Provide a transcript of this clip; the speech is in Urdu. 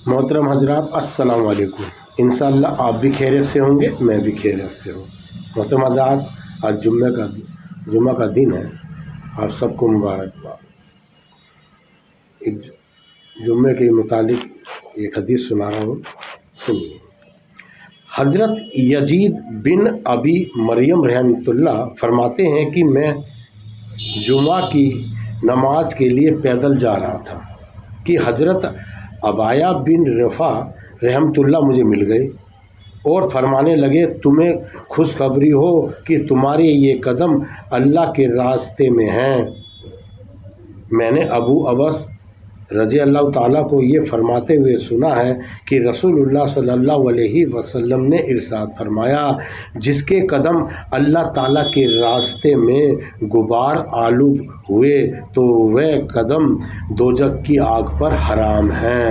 محترم حضرات السلام علیکم۔ انشاءاللہ آپ بھی خیریت سے ہوں گے، میں بھی خیریت سے ہوں۔ محترم حضرات آج جمعہ کا دن ہے، آپ سب کو مبارکباد۔ جمعے کے متعلق ایک حدیث سنا رہا ہوں، سنیے۔ حضرت یزید بن ابی مریم رحمۃ اللہ فرماتے ہیں کہ میں جمعہ کی نماز کے لیے پیدل جا رہا تھا کہ حضرت عبایہ بن رفع رحمۃ اللہ مجھے مل گئے اور فرمانے لگے، تمہیں خوشخبری ہو کہ تمہارے یہ قدم اللہ کے راستے میں ہیں۔ میں نے ابو عبس رضی اللہ تعالیٰ کو یہ فرماتے ہوئے سنا ہے کہ رسول اللہ صلی اللہ علیہ وسلم نے ارشاد فرمایا، جس کے قدم اللہ تعالیٰ کے راستے میں غبار آلود ہوئے تو وہ قدم دوزخ کی آگ پر حرام ہیں۔